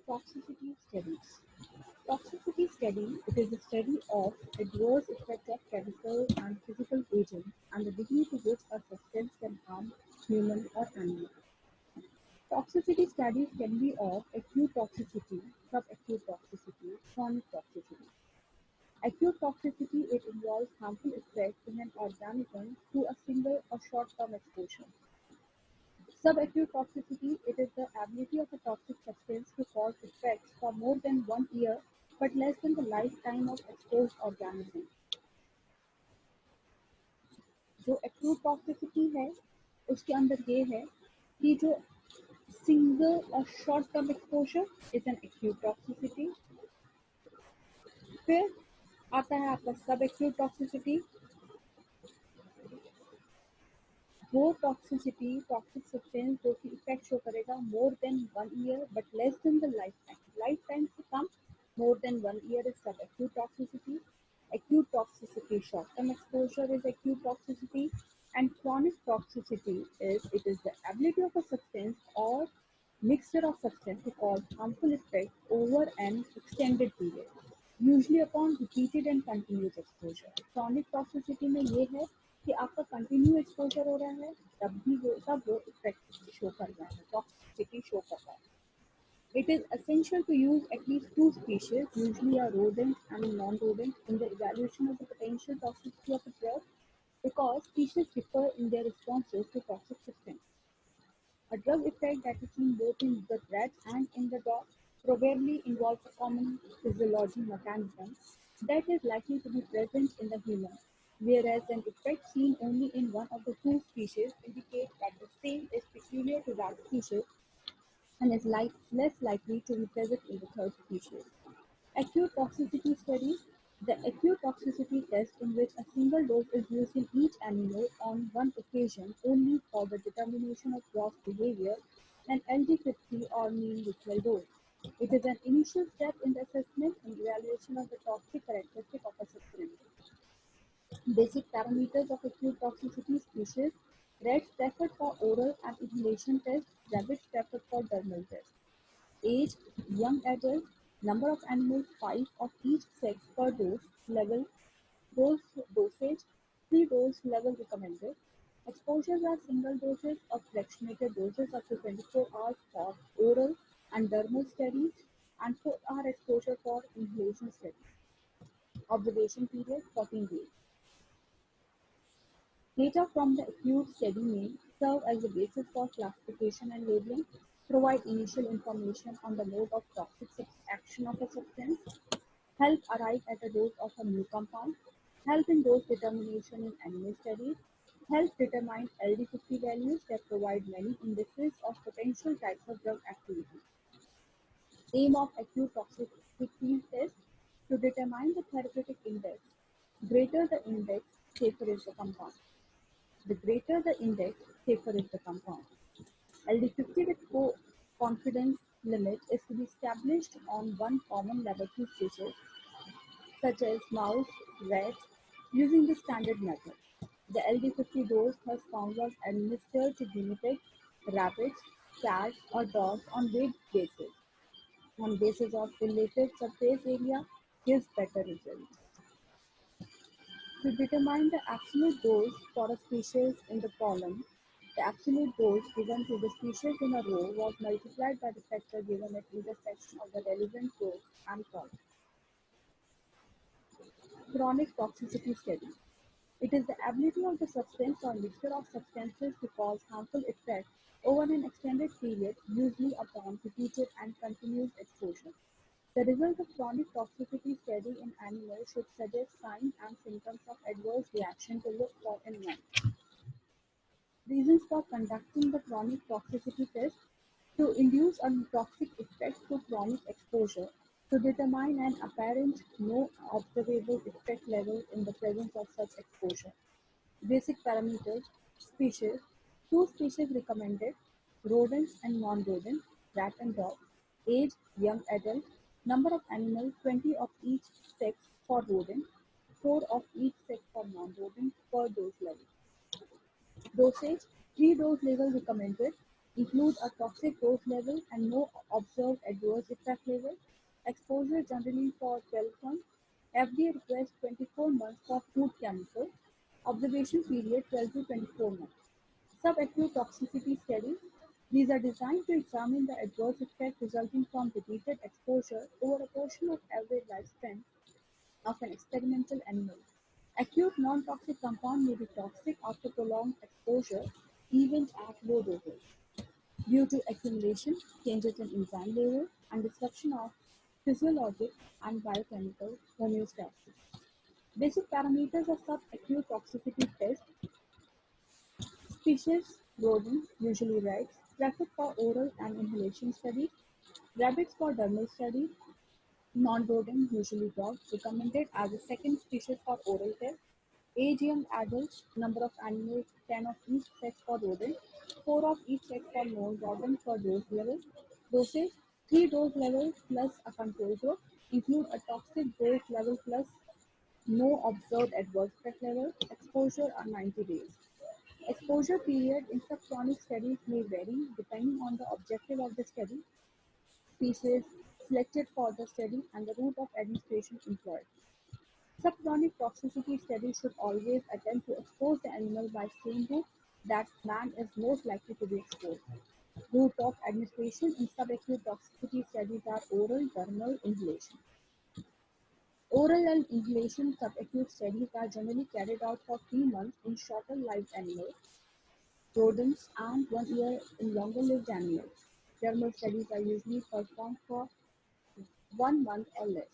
Toxicity studies. Toxicity study it is the study of adverse effects of chemical and physical agents and the degree to which a substance can harm human or animal. Toxicity studies can be of acute toxicity, subacute toxicity, chronic toxicity. Acute toxicity it involves harmful effects in an organism through a single or short-term exposure. Subacute toxicity it is the ability of a toxic substance to cause effects for more than 1 year but less than the lifetime of exposed organism. जो acute toxicity है उसके अंदर ये है कि जो single or short term exposure is an acute toxicity. फिर आता है आपका subacute toxicity. वो टॉक्सिसिटी टॉक्सिक सब्सटेंस जो कि इफेक्ट शो करेगा more than 1 year but less than the life time से कम मोर देन 1 ईयर इज सब acute toxicity. Acute toxicity, short-term exposure is acute toxicity, and chronic toxicity is the ability of a substance or mixture of substance to cause harmful effects over an extended period, usually upon repeated and continuous exposure. Chronic toxicity में ये है कि आपका continue exposure हो रहा है तब वो इफेक्ट शो कर रहा है टॉक्सिसिटी शो कर रहा है. It is essential to use at least two species, usually a rodent and a non-rodent, in the evaluation of the potential toxicity of a drug because species differ in their responses to toxic substance. A drug effect that is seen both in the rat and in the dog probably involves a common physiology mechanism that is likely to be present in the human, whereas an effect seen only in one of the two species indicates that the same is peculiar to that species and is less likely to be present in the third species. Acute toxicity studies. The acute toxicity test in which a single dose is used in each animal on one occasion only for the determination of gross behavior, an LD50 or mean lethal dose. It is an initial step in the assessment and evaluation of the toxic characteristic of a substance. Basic parameters of acute toxicity species. Rats preferred for oral and inhalation tests, rabbits preferred for dermal tests. Age, young adult, number of animals 5 of each sex per dose level, dosage, 3 dose level recommended. Exposures are single doses or fractionated doses up to 24 hours for oral and dermal studies and 4-hour exposure for inhalation studies. Observation period 14 days. Data from the acute study may serve as a basis for classification and labeling, provide initial information on the mode of toxic action of a substance, help arrive at a dose of a new compound, help in dose determination in animal studies, help determine LD50 values that provide many indices of potential types of drug activity. Aim of acute toxicity test to determine the therapeutic index. Greater the index, safer is the compound. The greater the index, safer is the compound. LD50 with confidence limit is to be established on one common laboratory species, such as mouse, rat, using the standard method. The LD50 dose thus found was administered to guinea pigs, rabbits, cats, or dogs on weight basis. On basis of relative surface area, gives better results. To determine the absolute dose for a species in the column, the absolute dose given to the species in a row was multiplied by the factor given at either section of the relevant row and column. Chronic toxicity study. It is the ability of the substance or mixture of substances to cause harmful effects over an extended period, usually upon repeated and continuous exposure. The result of chronic toxicity study in animals should suggest signs and symptoms of adverse reaction to look for in men. Reasons for conducting the chronic toxicity test: to induce a toxic effect to chronic exposure, to determine an apparent no observable effect level in the presence of such exposure. Basic parameters: species, 2 species recommended, rodents and non-rodents, rat and dog, age, young adult, number of animals, 20 of each sex for rodent, 4 of each sex for non-rodent per dose level. Dosage, 3 dose level recommended, include a toxic dose level and no observed adverse adverse effect level. Exposure generally for 12 months. FDA requests 24 months for food chemicals. Observation period 12 to 24 months. Subacute toxicity studies. These are designed to examine the adverse effect resulting from repeated exposure over a portion of average lifespan of an experimental animal. Acute non-toxic compound may be toxic after prolonged exposure, even at low doses, due to accumulation, changes in enzyme level, and disruption of physiologic and biochemical homeostasis. Basic parameters of subacute toxicity test: species, rodents, usually rats, preferred for oral and inhalation studies, rabbits for dermal studies, non-rodent, usually dogs, recommended as a second species for oral test. Age young adults, number of animals 10 of each sex for rodent, 4 of each sex for non-rodent for dose level. Dosage: 3 dose levels plus a control group. Include a toxic dose level plus no observed adverse effect level. Exposure are 90 days. Exposure period in subchronic studies may vary depending on the objective of the study, species selected for the study, and the route of administration employed. Subchronic toxicity studies should always attempt to expose the animal by same route that man is most likely to be exposed. Route of administration in subacute toxicity studies are oral, dermal, inhalation. Oral and inhalation subacute studies are generally carried out for 3 months in shorter-lived animals, rodents, and 1 year in longer-lived animals. Dermal studies are usually performed for 1 month or less.